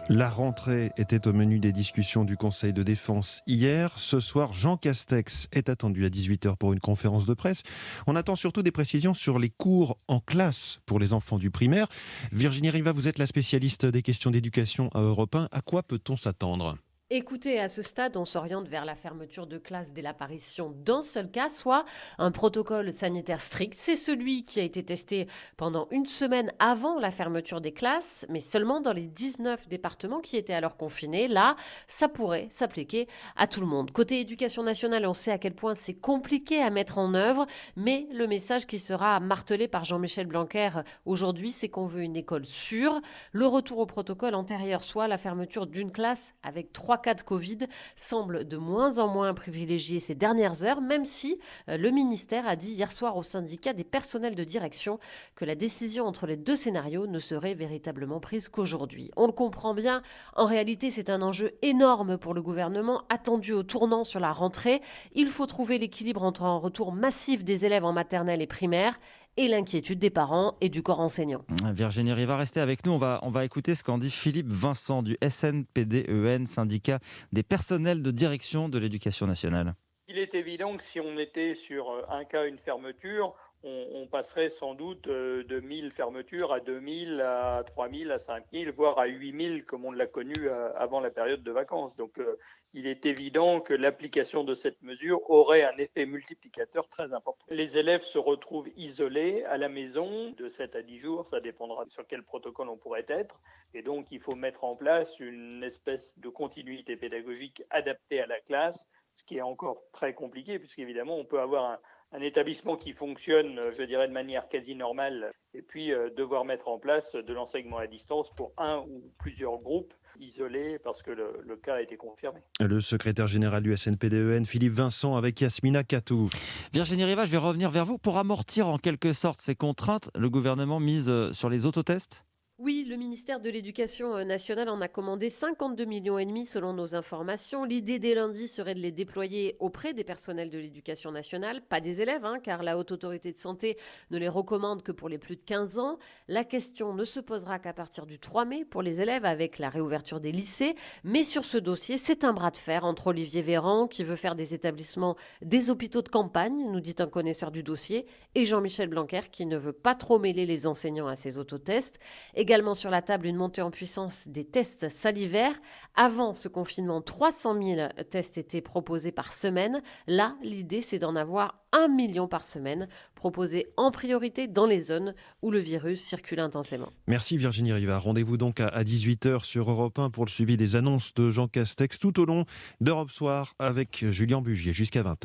La rentrée était au menu des discussions du Conseil de défense hier. Ce soir, Jean Castex est attendu à 18h pour une conférence de presse. On attend surtout des précisions sur les cours en classe pour les enfants du primaire. Virginie Riva, vous êtes la spécialiste des questions d'éducation à Europe 1. À quoi peut-on s'attendre ? Écoutez, à ce stade, on s'oriente vers la fermeture de classe dès l'apparition d'un seul cas, soit un protocole sanitaire strict. C'est celui qui a été testé pendant une semaine avant la fermeture des classes, mais seulement dans les 19 départements qui étaient alors confinés. Là, ça pourrait s'appliquer à tout le monde. Côté éducation nationale, on sait à quel point c'est compliqué à mettre en œuvre, mais le message qui sera martelé par Jean-Michel Blanquer aujourd'hui, c'est qu'on veut une école sûre, le retour au protocole antérieur, soit la fermeture d'une classe avec 3 cas de Covid, semble de moins en moins privilégié ces dernières heures, même si le ministère a dit hier soir au syndicat des personnels de direction que la décision entre les deux scénarios ne serait véritablement prise qu'aujourd'hui. On le comprend bien, en réalité c'est un enjeu énorme pour le gouvernement, attendu au tournant sur la rentrée. Il faut trouver l'équilibre entre un retour massif des élèves en maternelle et primaire et l'inquiétude des parents et du corps enseignant. Virginie Riva, restez avec nous. On va écouter ce qu'en dit Philippe Vincent du SNPDEN, syndicat des personnels de direction de l'éducation nationale. Il est évident que si on était sur un cas, une fermeture, on passerait sans doute de 1000 fermetures à 2000, à 3000, à 5000, voire à 8000 comme on l'a connu avant la période de vacances. Donc il est évident que l'application de cette mesure aurait un effet multiplicateur très important. Les élèves se retrouvent isolés à la maison de 7 à 10 jours, ça dépendra sur quel protocole on pourrait être. Et donc il faut mettre en place une espèce de continuité pédagogique adaptée à la classe, ce qui est encore très compliqué, puisqu'évidemment, on peut avoir un établissement qui fonctionne, je dirais, de manière quasi normale, et puis devoir mettre en place de l'enseignement à distance pour un ou plusieurs groupes isolés parce que le cas a été confirmé. Le secrétaire général du SNPDEN, Philippe Vincent, avec Yasmina Katou. Virginie Riva, je vais revenir vers vous. Pour amortir en quelque sorte ces contraintes, le gouvernement mise sur les autotests ? Oui, le ministère de l'Éducation nationale en a commandé 52,5 millions selon nos informations. L'idée dès lundi serait de les déployer auprès des personnels de l'Éducation nationale, pas des élèves, car la Haute Autorité de Santé ne les recommande que pour les plus de 15 ans. La question ne se posera qu'à partir du 3 mai pour les élèves avec la réouverture des lycées. Mais sur ce dossier, c'est un bras de fer entre Olivier Véran, qui veut faire des établissements des hôpitaux de campagne, nous dit un connaisseur du dossier, et Jean-Michel Blanquer, qui ne veut pas trop mêler les enseignants à ces autotests. Également sur la table, une montée en puissance des tests salivaires. Avant ce confinement, 300 000 tests étaient proposés par semaine. Là, l'idée, c'est d'en avoir 1 million par semaine, proposés en priorité dans les zones où le virus circule intensément. Merci Virginie Riva. Rendez-vous donc à 18h sur Europe 1 pour le suivi des annonces de Jean Castex tout au long d'Europe Soir avec Julien Bugier jusqu'à 20h.